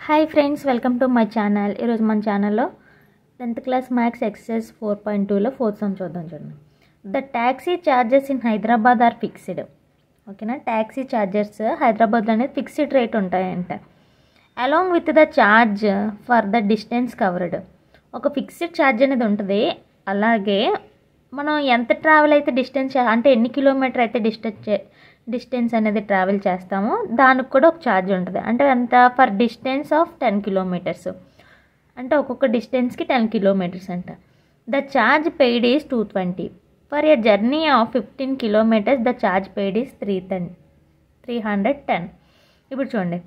Hi friends, welcome to my channel. ఈరోజు మన ఛానల్లో 10th క్లాస్ మ్యాథ్స్ ఎక్సర్సైజ్ 4.2లో ఫోర్త్ సమ్ చూడండి. The taxi charges in Hyderabad are fixed. ఓకేనా, ట్యాక్సీ ఛార్జెస్ హైదరాబాద్లో అనేది ఫిక్స్డ్ రేట్ ఉంటాయంట. Along with the charge for the distance covered. ఒక ఫిక్స్డ్ ఛార్జ్ అనేది ఉంటుంది. అలాగే మనం ఎంత ట్రావెల్ అయితే డిస్టెన్స్ అంటే ఎన్ని కిలోమీటర్ అయితే డిస్టెన్స్ అనేది ట్రావెల్ చేస్తామో దానికి కూడా ఒక ఛార్జ్ ఉంటుంది. అంటే ఎంత ఫర్ డిస్టెన్స్ ఆఫ్ 10 కిలోమీటర్స్, అంటే ఒక్కొక్క డిస్టెన్స్కి 10 కిలోమీటర్స్ అంట. The charge paid is 220. For a journey of 15 kilometres the charge paid is 310. ఇప్పుడు చూడండి,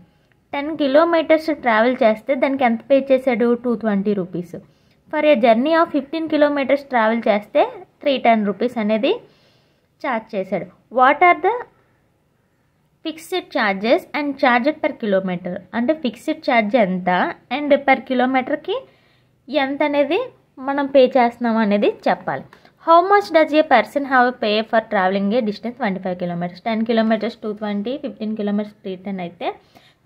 10 కిలోమీటర్స్ ట్రావెల్ చేస్తే దానికి ఎంత పే చేశాడు? 220 rupees. For a journey of 15 kilometres travel చేస్తే 310 రూపీస్ అనేది ఛార్జ్ చేశాడు. What are the fixed charges and charge per kilometre. అంటే ఫిక్స్డ్ ఛార్జ్ ఎంత అండ్ పర్ కిలోమీటర్కి ఎంత అనేది మనం పే చేస్తున్నాం అనేది చెప్పాలి. How much does a person have pay for travelling a distance 25 kilometres. 10 kilometres 220, 15 kilometres 310 అయితే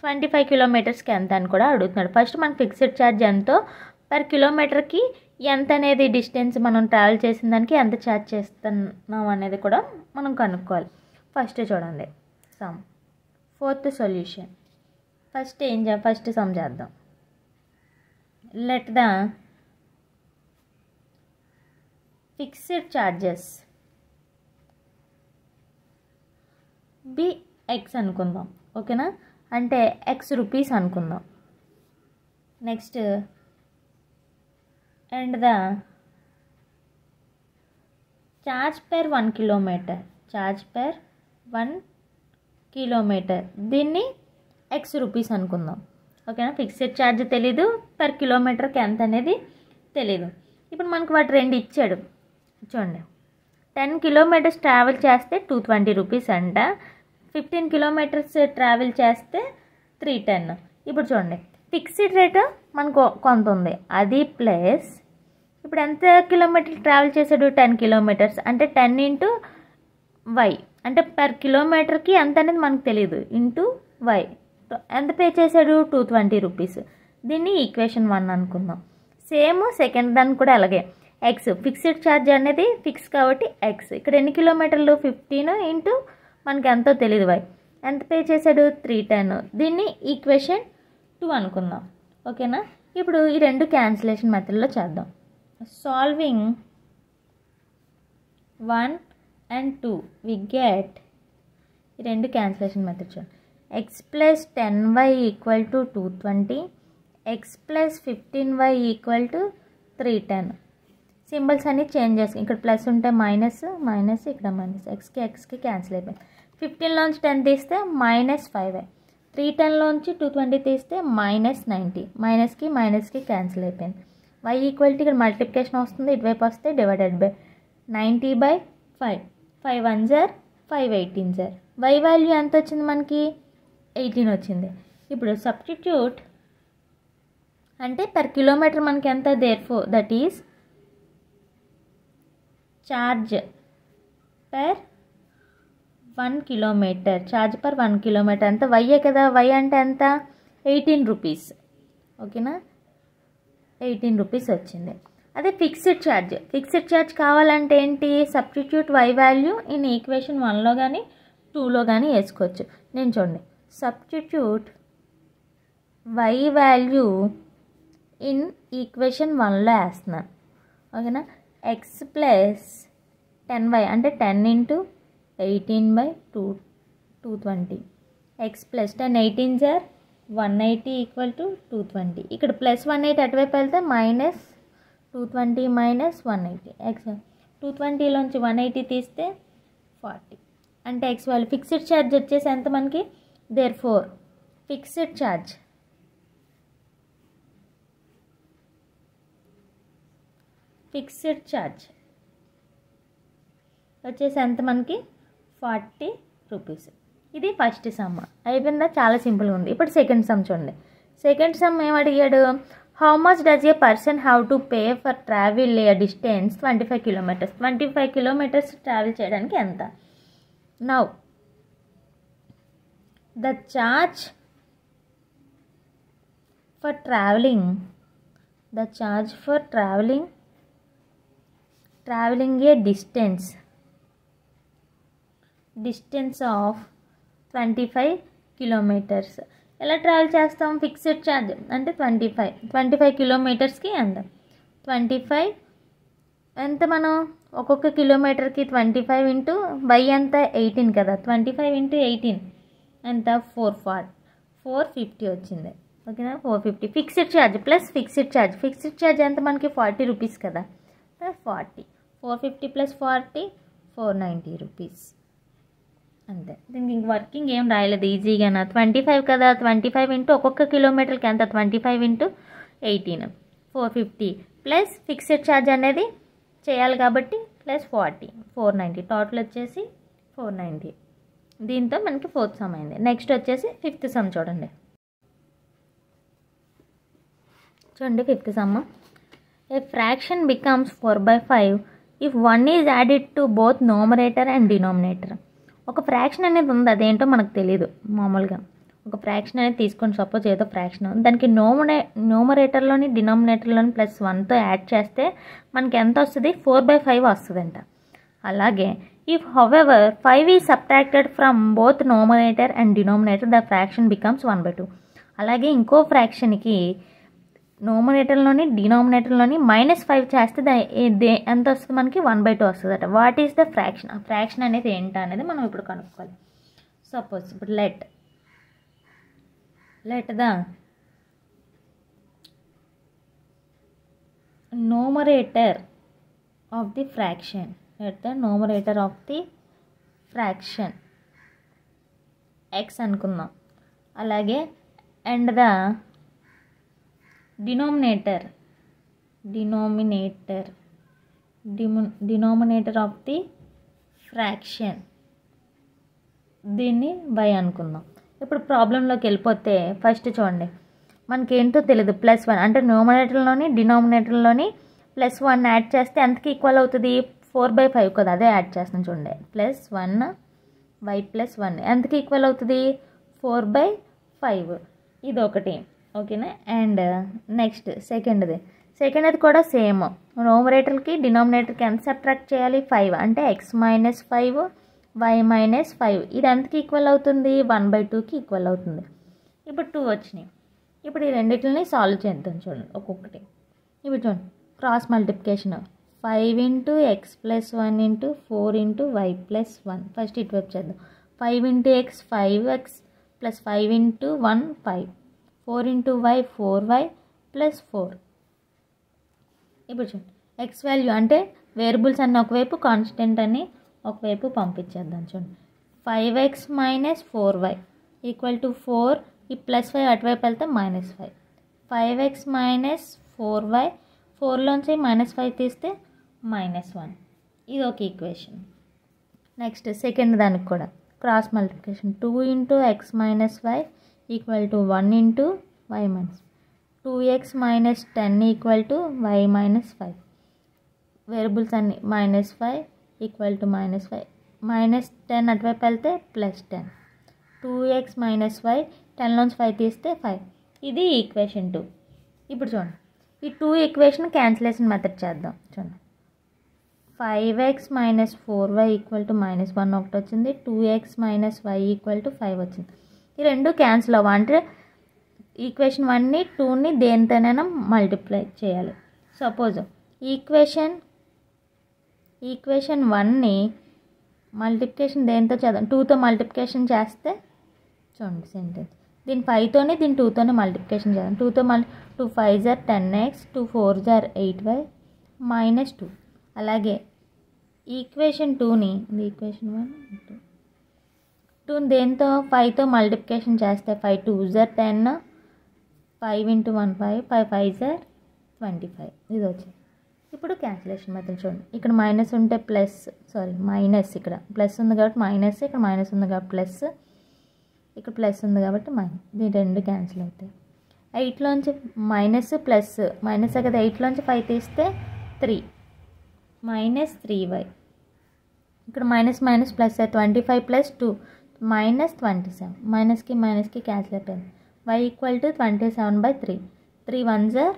25 కిలోమీటర్స్కి ఎంత అని కూడా అడుగుతున్నాడు. ఫస్ట్ మనకు ఫిక్స్డ్ ఛార్జ్ ఎంతో, పర్ కిలోమీటర్కి ఎంత అనేది డిస్టెన్స్ మనం ట్రావెల్ చేసిన దానికి ఎంత ఛార్జ్ చేస్తున్నాం అనేది కూడా మనం కనుక్కోవాలి. ఫస్ట్ చూడండి sum, fourth solution. First sum చేద్దాం. Let the fixed charges be X అనుకుందాం. ఓకేనా, అంటే ఎక్స్ రూపీస్ అనుకుందాం. Next and the charge per 1 kilometre, దీన్ని ఎక్స్ రూపీస్ అనుకుందాం. ఓకేనా, ఫిక్స్డ్ ఛార్జ్ తెలీదు, పర్ కిలోమీటర్కి ఎంత అనేది తెలీదు. ఇప్పుడు మనకు వాటి రెండు ఇచ్చాడు. చూడండి, 10 కిలోమీటర్స్ ట్రావెల్ చేస్తే 220 రూపీస్ అంట, 15 కిలోమీటర్స్ ట్రావెల్ చేస్తే 310. ఇప్పుడు చూడండి, ఫిక్స్డ్ రేట్ మనకు కొంత ఉంది, అది ప్లస్ ఇప్పుడు ఎంత కిలోమీటర్ ట్రావెల్ చేశాడు? 10 కిలోమీటర్స్, అంటే 10 ఇంటూ వై, అంటే పర్ కిలోమీటర్కి ఎంత అనేది మనకు తెలియదు, ఇంటూ వై ఎంత పే చేశాడు? 220 రూపీస్. దీన్ని ఈక్వేషన్ 1 అనుకుందాం. సేమ్ సెకండ్ దానికి కూడా అలాగే ఎక్స్, ఫిక్స్డ్ ఛార్జ్ అనేది ఫిక్స్ కాబట్టి ఎక్స్. ఇక్కడ ఎన్ని కిలోమీటర్లు? 15 ఇంటూ మనకి ఎంతో తెలియదు వై, ఎంత పే చేశాడు? 310. దీన్ని ఈక్వేషన్ 2 అనుకుందాం. ఓకేనా, ఇప్పుడు ఈ రెండు క్యాన్సిలేషన్ మెథడ్లో చేద్దాం. సాల్వింగ్ 1 and 2 we get ఈ రెండు క్యాన్సిలేషన్ మెథడ్ చూడండి. X plus 10y equal to 220, X plus 15y equal to 310. Symbols అన్ని చేంజ్ చేస్తాం. ఇక్కడ ప్లస్ ఉంటే మైనస్, ఇక్కడ మైనస్, ఎక్స్కి క్యాన్సిల్ అయిపోయింది. 15లోంచి 10 తీస్తే -5y, 310లోంచి 220 తీస్తే -90, మైనస్కి క్యాన్సిల్ అయిపోయింది. y ఈక్వల్ టు ఇక్కడ మల్టిప్లికేషన్ వస్తుంది, ఇటువైపు వస్తే divided by 90/5, 5 1s are 5 18s are. y value ఎంత వచ్చింది మనకి? 18 వచ్చింది. ఇప్పుడు సబ్స్టిట్యూట్ అంటే పర్ కిలోమీటర్ మనకి ఎంత? Therefore that is charge per 1 kilometre, per 1 kilometre అంత వైయే కదా, వై అంటే ఎంత? 18 రూపీస్. ఓకేనా, 18 రూపీస్ వచ్చింది. అదే ఫిక్స్డ్ ఛార్జ్ కావాలంటే ఏంటి? Substitute Y value in equation 1లో కానీ 2లో కానీ వేసుకోవచ్చు. నేను చూడండి, substitute Y value in equation 1లో వేస్తున్నాను. ఓకేనా, ఎక్స్ ప్లస్ 10y అంటే 10 into 18/220, X plus 10 18s are 180 equal to 220. ఇక్కడ ప్లస్ 180 అటువైపు వెళ్తే -220 -180, ఎక్స్ 220లోంచి 180 తీస్తే 40, అంటే ఎక్స్ వాల్యూ. ఫిక్స్డ్ ఛార్జ్ వచ్చేసి ఎంత మనకి? దేర్ఫోర్ ఫిక్స్డ్ ఛార్జ్ వచ్చేసి ఎంత మనకి? 40 రూపీస్. ఇది ఫస్ట్ సమ్ అయిపోయిందా? చాలా సింపుల్గా ఉంది. ఇప్పుడు సెకండ్ సమ్ చూడండి. సెకండ్ సమ్ ఏం అడిగాడు? How much does a person have to pay for travel A distance 25 kilometres. 25 kilometres travel చేయడానికి ఎంత? Now the charge for traveling, the charge for traveling a distance of 25 kilometers. ఎలా travel చేస్తాం? Fixed charge అంటే 25 కిలోమీటర్స్కి ఎంత 25 ఎంత మనం ఒక్కొక్క కిలోమీటర్కి 25 ఇంటూ బై ఎంత 18 కదా, 25 ఇంటూ 18 ఎంత 450 వచ్చింది. ఓకేనా, 450 fixed charge plus fixed charge ఎంత మనకి 40 రూపీస్ కదా, 450 ప్లస్ 40 490 రూపీస్ అంతే. దీనికి ఇంక వర్కింగ్ ఏం రాయలేదు, ఈజీగానా 25 కదా, 25 ఇంటూ ఒక్కొక్క కిలోమీటర్కి ఎంత 25 ఇంటూ 18 450 ప్లస్ ఫిక్స్డ్ ఛార్జ్ అనేది చేయాలి కాబట్టి ప్లస్ 40 490 టోటల్ వచ్చేసి 490. దీంతో మనకి 4th సమ్ అయింది. నెక్స్ట్ వచ్చేసి 5th సమ్ చూడండి. 5th some. A fraction becomes 4/5 if 1 is added to both numerator and denominator. ఒక ఫ్రాక్షన్ అనేది ఉంది, అదేంటో మనకు తెలియదు. మామూలుగా ఒక ఫ్రాక్షన్ అనేది తీసుకొని సపోజ్ ఏదో ఫ్రాక్షన్ దానికి న్యూమరేటర్లోని డినామినేటర్లోని +1తో యాడ్ చేస్తే మనకి ఎంత వస్తుంది 4/5 వస్తుందంట. అలాగే if however 5 is subtracted from both numerator and denominator the fraction becomes 1/2. అలాగే ఇంకో ఫ్రాక్షన్కి న్యూమరేటర్లోని డినామినేటర్లోని -5 చేస్తే ఎంత వస్తుంది మనకి 1/2 వస్తుందట. What is the fraction? ఆ ఫ్రాక్షన్ అనేది ఏంటా అనేది మనం ఇప్పుడు కనుక్కోవాలి. సపోజ్ ఇప్పుడు let the numerator of the fraction x అనుకుందాం. అలాగే and the denominator of the fraction దీన్ని y అనుకుందాం. ఇప్పుడు ప్రాబ్లంలోకి వెళ్ళిపోతే ఫస్ట్ చూడండి, మనకేంటో తెలియదు +1 అంటే న్యూమరేటర్లోని డినామినేటర్లోని +1 యాడ్ చేస్తే ఎంతకి ఈక్వల్ అవుతుంది 4/5 కదా, అదే యాడ్ చేస్తాం చూడండి. +1 y +1 ఎంతకి ఈక్వల్ అవుతుంది 4/5. ఇది ఒకటి. ఓకేనా. అండ్ నెక్స్ట్ సెకండ్ది కూడా సేమ్. న్యూమరేటర్కి డినామినేటర్కి ఎంత సబ్ట్రాక్ట్ చేయాలి 5 అంటే x - 5 y - 5 ఇది ఎంతకి ఈక్వల్ అవుతుంది 1/2కి ఈక్వల్ అవుతుంది. ఇప్పుడు 2 వచ్చినాయి. ఇప్పుడు ఈ రెండింటిని సాల్వ్ చేద్దాం చూడండి ఒక్కొక్కటి. ఇప్పుడు చూడండి cross multiplication 5 into x + 1 into 4 into y + 1. First ఇటువైపు చేద్దాం. 5 into x 5x + 5 into 1 5 4 into y 4y + 4. ఇప్పుడు చూడండి ఎక్స్ వాల్యూ అంటే వేరియబుల్స్ అన్నీ ఒకవైపు, కాన్స్టెంట్ అని ఒకవైపు పంపించేద్దాం. చూడండి 5x - 4y = 4. ఈ +5 అటువైపు వెళ్తే -5. 5x - 4y 4లోంచి -5 తీస్తే -1. ఇది ఒక ఈక్వేషన్. నెక్స్ట్ సెకండ్ దానికి కూడా cross multiplication 2 into x - y = 1 into y - 2x - 10 = y - 5. Variables అన్ని -5 = -5 -10 అటువైపు వెళ్తే +10. 2x - y 10లోంచి 5 తీస్తే 5. ఇది ఈక్వేషన్ 2. ఇప్పుడు చూడండి ఈ 2 ఈక్వేషన్ క్యాన్సిలేషన్ మెథడ్ చేద్దాం. చూడండి 5x - 4y = -1 ఒకటి వచ్చింది, 2x - y = 5 వచ్చింది. ఈ రెండు క్యాన్సిల్ అవ్వ అంటే ఈక్వేషన్ 1ని 2ని దేనితోనైనా మల్టిప్లై చేయాలి. సపోజ్ ఈక్వేషన్ 1ని మల్టిప్లికేషన్ దేంతో చేద్దాం 2తో మల్టిప్లికేషన్ చేస్తే చూడండి సెంటెన్స్ దీని 5తోనే దీని 2తోనే మల్టిప్లికేషన్ చేద్దాం. 2తో 2 5s are 10x 2 4s are 8y -2. అలాగే ఈక్వేషన్ 2ని ఈక్వేషన్ 2 దేంతో 5తో మల్టిప్లికేషన్ చేస్తే 5 2s are 10 5 into 1 5 5 5s are 25. ఇది వచ్చింది. ఇప్పుడు క్యాన్సిలేషన్ మెథడ్ చూడండి ఇక్కడ మైనస్ ఉంటే మైనస్ ఇక్కడ ప్లస్ ఉంది కాబట్టి మైనస్, ఇక్కడ మైనస్ ఉంది కాబట్టి ప్లస్, ఇక్కడ ప్లస్ ఉంది కాబట్టి మైనస్. దీని రెండు క్యాన్సిల్ అవుతాయి. 8లోంచి మైనస్ ప్లస్ మైనస్ కదా 8లోంచి 5 తీస్తే 3 -3y. ఇక్కడ మైనస్ మైనస్ ప్లస్ 25 + 2 -27 మైనస్కి మైనస్కి క్యాన్సిల్ అయిపోయింది. y = 27/3. 3 1s are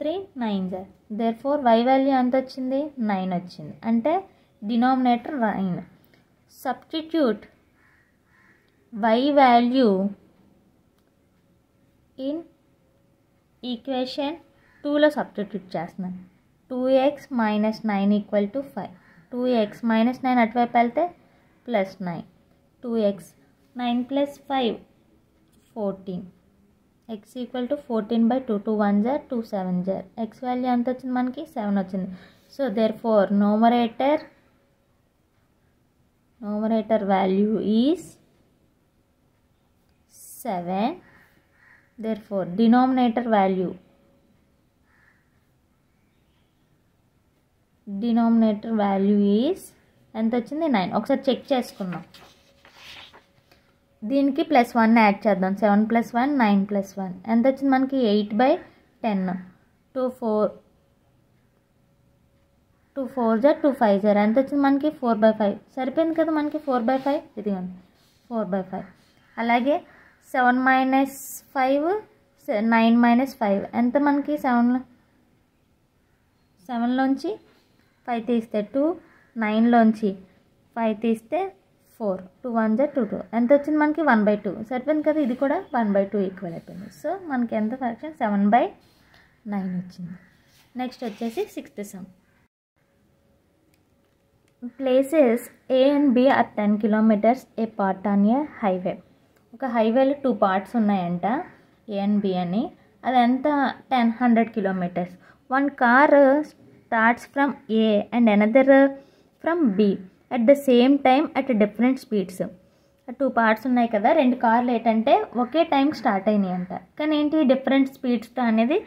3 9s are. Therefore y value ఎంత వచ్చింది? 9 వచ్చింది. అంటే denominator 9. Substitute y value in equation 2లో సబ్స్టిట్యూట్ చేస్తున్నాను. 2x minus 9 equal to 5. 2x minus 9 అటువైపు వెళ్తే plus 9. 2x 9 plus 5 14. x equal to 14/2. 2 1s are 2 7s are. x value ఎంత వచ్చింది మనకి? 7 వచ్చింది. So therefore numerator value is 7. Therefore denominator value is ఎంత వచ్చింది? 9. ఒకసారి చెక్ చేసుకుందాం. దీనికి +1 యాడ్ చేద్దాం. 7 + 1 9 + 1 ఎంత వచ్చింది మనకి? 8/10. 2 4s are 2 5s are. ఎంత వచ్చింది మనకి? 4/5. సరిపోయింది కదా మనకి 4/5. ఇదిగోండి 4/5. అలాగే 7 - 5 9 - 5 ఎంత మనకి? 7లోంచి 5 తీస్తే 2, 9లోంచి 5 తీస్తే 4. 2 1s are 2 2. ఎంత వచ్చింది మనకి? 1/2. సరిపోయింది కదా, ఇది కూడా 1/2 ఈక్వల్ అయిపోయింది. సో మనకి ఎంత ఫ్రాక్షన్? 7/9 వచ్చింది. నెక్స్ట్ వచ్చేసి 6th some. Places A and B are 10 kilometers apart on a highway. ఒక హైవేలో 2 పార్ట్స్ ఉన్నాయంట, A and B అని. అది ఎంత? 100 kilometers. One car starts from A and another from B at the same time at different speeds. 2 parts ఉన్నాయి కదా, 2 కార్లు ఏంటంటే ఒకే టైం స్టార్ట్ అయినాయి అంట. కానీ ఏంటి? డిఫరెంట్ స్పీడ్స్తో అనేది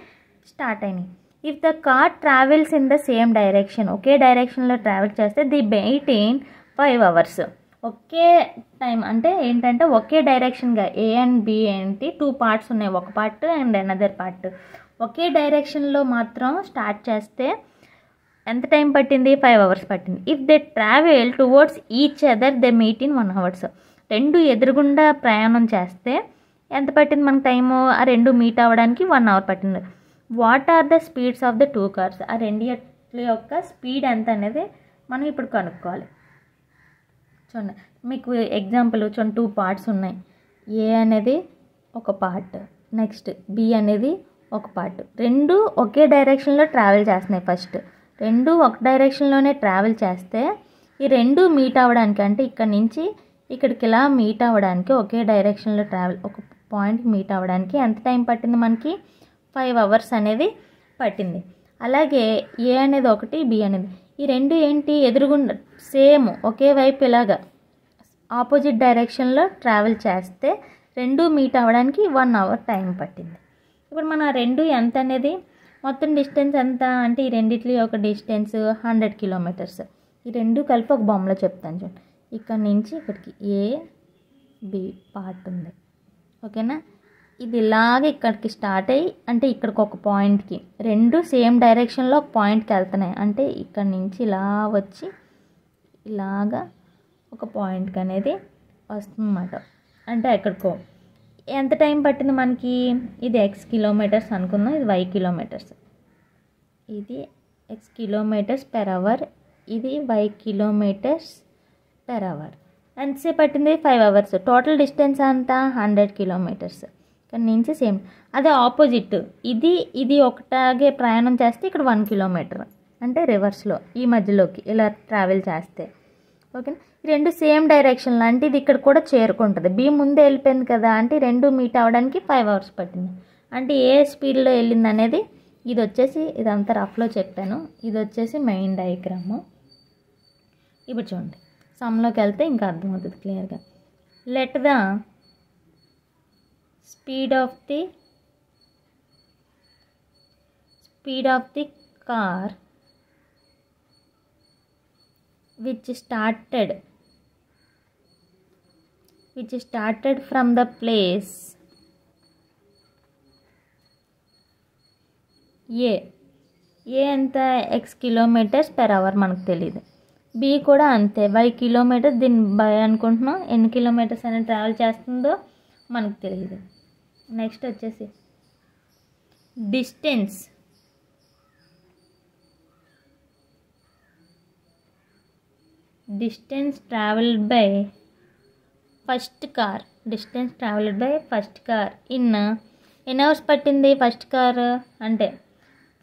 స్టార్ట్ అయినాయి. If the car travels in the same direction, ఒకే డైరెక్షన్లో ట్రావెల్ చేస్తే ది మెయింటైన్ 5 hours. ఒకే టైం అంటే ఏంటంటే ఒకే డైరెక్షన్గా A and B ఏంటి 2 పార్ట్స్ ఉన్నాయి, ఒక పార్ట్ అండ్ అనదర్ పార్ట్. ఒకే డైరెక్షన్లో మాత్రం స్టార్ట్ చేస్తే ఎంత టైం పట్టింది? 5 hours పట్టింది. If they travel towards each other they meet in 1 hour. 2 ఎదురుగుండా ప్రయాణం చేస్తే ఎంత పట్టింది మనకు టైము? ఆ 2 మీట్ అవ్వడానికి 1 hour పట్టింది. What are the speeds of the 2 cars? ఆ 2 యొక్క స్పీడ్ ఎంత అనేది మనం ఇప్పుడు కనుక్కోవాలి. చూడండి, మీకు ఎగ్జాంపుల్ చూడండి, 2 పార్ట్స్ ఉన్నాయి. A అనేది ఒక పార్ట్, నెక్స్ట్ B అనేది ఒక పార్ట్. 2 ఒకే డైరెక్షన్లో ట్రావెల్ చేస్తున్నాయి. ఫస్ట్ 2 ఒక డైరెక్షన్లోనే ట్రావెల్ చేస్తే ఈ 2 మీట్ అవ్వడానికి, అంటే ఇక్కడ నుంచి ఇక్కడికి ఇలా మీట్ అవ్వడానికి, ఒకే డైరెక్షన్లో ట్రావెల్ ఒక పాయింట్కి మీట్ అవ్వడానికి ఎంత టైం పట్టింది మనకి? 5 hours అనేది పట్టింది. అలాగే A అనేది ఒకటి, B అనేది, ఈ 2 ఏంటి? ఎదురుగుండా సేమ్ ఒకే వైపు ఇలాగా ఆపోజిట్ డైరెక్షన్లో ట్రావెల్ చేస్తే 2 మీట్ అవ్వడానికి 1 hour టైం పట్టింది. ఇప్పుడు మన 2 ఎంత అనేది మొత్తం డిస్టెన్స్ ఎంత అంటే ఈ రెండిట్లి ఒక డిస్టెన్స్ 100 kilometers. ఈ 2 కలిపి ఒక బొమ్మలో చెప్తాను చూడండి. ఇక్కడ నుంచి ఇక్కడికి A B పార్ట్ ఉంది, ఓకేనా? ఇది ఇలాగ ఇక్కడికి స్టార్ట్ అయ్యి, అంటే ఇక్కడికి ఒక పాయింట్కి 2 సేమ్ డైరెక్షన్లో ఒక పాయింట్కి వెళ్తున్నాయి. అంటే ఇక్కడ నుంచి ఇలా వచ్చి ఇలాగా ఒక పాయింట్కి అనేది వస్తుందన్నమాట. అంటే ఎక్కడికో ఎంత టైం పట్టింది మనకి? ఇది x kilometers అనుకుందాం, ఇది y kilometers. ఇది x kilometers per hour, ఇది y kilometers per hour. ఎంతసేపు పట్టింది? 5 hours. టోటల్ డిస్టెన్స్ అంతా 100 kilometers. ఇక్కడ నుంచి సేమ్. అదే ఆపోజిట్, ఇది ఒకటాగే ప్రయాణం చేస్తే ఇక్కడ 1 kilometer, అంటే రివర్స్లో ఈ మధ్యలోకి ఇలా ట్రావెల్ చేస్తే, ఓకేనా? 2 సేమ్ డైరెక్షన్లో, అంటే ఇది ఇక్కడ కూడా చేరుకుంటుంది. B ముందే వెళ్ళిపోయింది కదా, అంటే 2 మీట్ అవ్వడానికి 5 hours పట్టింది. అంటే ఏ స్పీడ్లో వెళ్ళింది అనేది ఇది వచ్చేసి, ఇదంతా రఫ్లో చెప్పాను, ఇది వచ్చేసి మెయిన్ డయాగ్రాము. ఇప్పుడు చూడండి, సమ్లోకి వెళ్తే ఇంకా అర్థమవుతుంది క్లియర్గా. Let the speed of the car which started from the place A ఎంత? x kilometers per hour మనకు తెలియదు. B కూడా అంతే, y kilometers. దీన్ని బై అనుకుంటున్నాం, ఎన్ని కిలోమీటర్స్ అనేది ట్రావెల్ చేస్తుందో మనకు తెలియదు. నెక్స్ట్ వచ్చేసి distance traveled by first car in ఎన్ని అవర్స్ పట్టింది ఫస్ట్ కార్ అంటే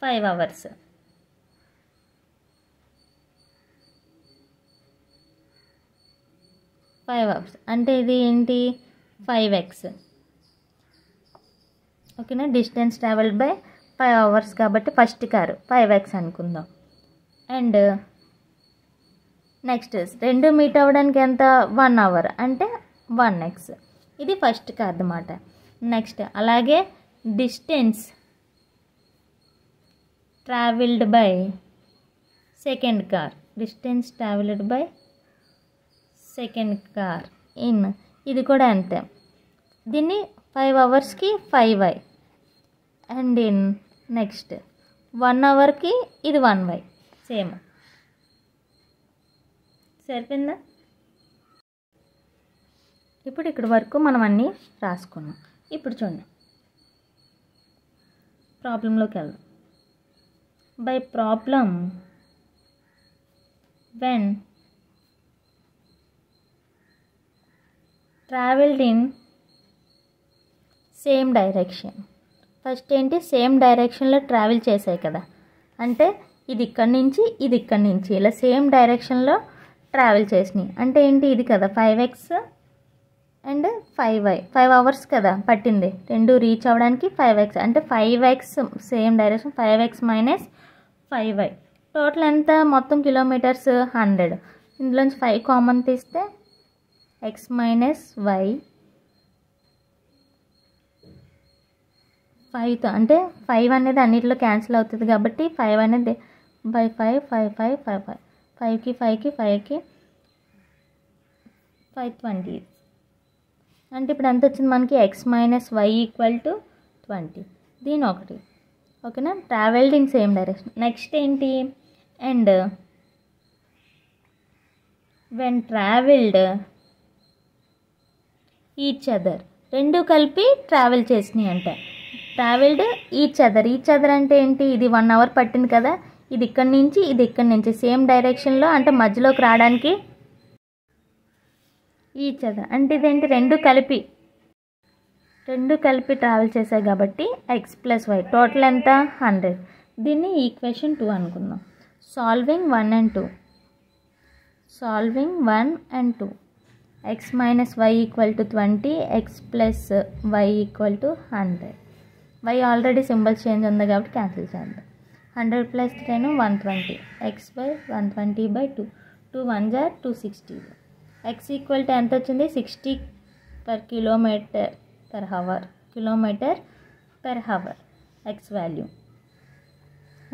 5 hours. 5 hours అంటే ఇది ఏంటి 5x. ఓకేనా, డిస్టెన్స్ ట్రావెల్డ్ బై 5 hours కాబట్టి ఫస్ట్ కారు 5x అనుకుందాం. అండ్ నెక్స్ట్ రెండు మీట్ అవ్వడానికి ఎంత 1 hour అంటే 1x. ఇది ఫస్ట్ కార్ అన్నమాట. నెక్స్ట్ అలాగే distance travelled by second car in ఇది కూడా అంతే. దీన్ని 5 hours-కి 5y అండ్ ఇన్ నెక్స్ట్ 1 hour-కి ఇది 1y సేమ్. సరిపోయిందా? ఇప్పుడు ఇక్కడ వరకు మనం అన్నీ రాసుకున్నాం. ఇప్పుడు చూడండి ప్రాబ్లంలోకి వెళ్దాం. By problem when travelled in same direction. First ఏంటి, సేమ్ డైరెక్షన్లో ట్రావెల్ చేసాయి కదా, అంటే ఇది ఇక్కడి నుంచి ఇది ఇక్కడి నుంచి ఇలా సేమ్ డైరెక్షన్లో ట్రావెల్ చేసినాయి. అంటే ఏంటి, ఇది కదా 5x అండ్ 5y 5 hours కదా పట్టింది రెండు రీచ్ అవ్వడానికి. 5x అంటే 5x same direction 5x minus 5y total ఎంత మొత్తం కిలోమీటర్స్ 100. ఇందులోంచి 5 కామన్ తీస్తే x మైనస్ y 5తో అంటే 5 అనేది అన్నిటిలో క్యాన్సిల్ అవుతుంది కాబట్టి 5 అనేది బై 5 5 5 5 5 5కి 5కి 5కి 520. అంటే ఇప్పుడు ఎంత వచ్చింది మనకి x minus y equal to 20. దీని ఒకటి. ఓకేనా, travelled in same direction. Next ఏంటి, and when travelled each other రెండు కలిపి ట్రావెల్ చేసినాయి అంటే ట్రావెల్డ్ ఈచ్ అదర్ అంటే ఏంటి, ఇది 1 hour పట్టింది కదా, ఇది ఇక్కడి నుంచి ఇది ఇక్కడి నుంచి సేమ్ డైరెక్షన్లో అంటే మధ్యలోకి రావడానికి ఈచ్ అదర్ అంటే ఇదేంటి రెండు కలిపి ట్రావెల్ చేశాయి కాబట్టి x ప్లస్ వై టోటల్ ఎంత 100. దీన్ని ఈక్వేషన్ 2 అనుకుందాం. Solving 1 and 2 x minus why equal to 20 x plus y equal to 100. y already symbols change ఉంది కాబట్టి క్యాన్సిల్ చేద్దాం. 100 ప్లస్ 10 120 x బై 120 బై 2 2 1 జా 260. x ఈక్వల్ టు ఎంత వచ్చింది 60 per kilometer per hour x value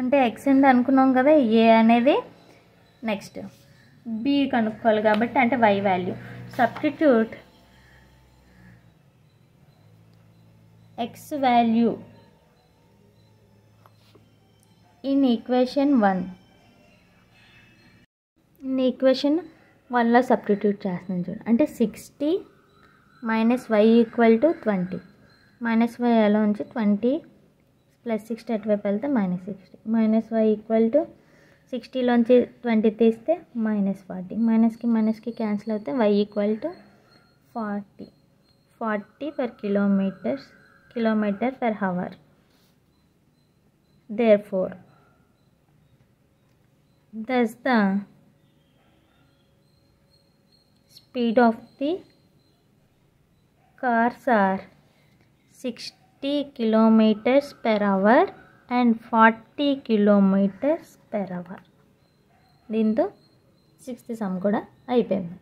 అంటే x ఎంత అనుకున్నాం కదా, a అనేది నెక్స్ట్ b కనుక్కోవాలి కాబట్టి అంటే y value. Substitute x value in equation 1. Equation 1లో సబ్స్టిట్యూట్ చేస్తున్నాను చూడండి. అంటే 60 minus why equal to 20 minus Y ఎలా ఉంచి 20 ప్లస్ 60 అటువైపు వెళ్తే minus 60 minus why equal to 60లోంచి 20 తీస్తే మైనస్ 40 మైనస్కి క్యాన్సిల్ అవుతే Y equal to 40 per kilometre per hour. Therefore, thus the speed of the cars are 60 kilometers per hour and 40 kilometers per hour. దీంతో 6th some కూడా అయిపోయింది.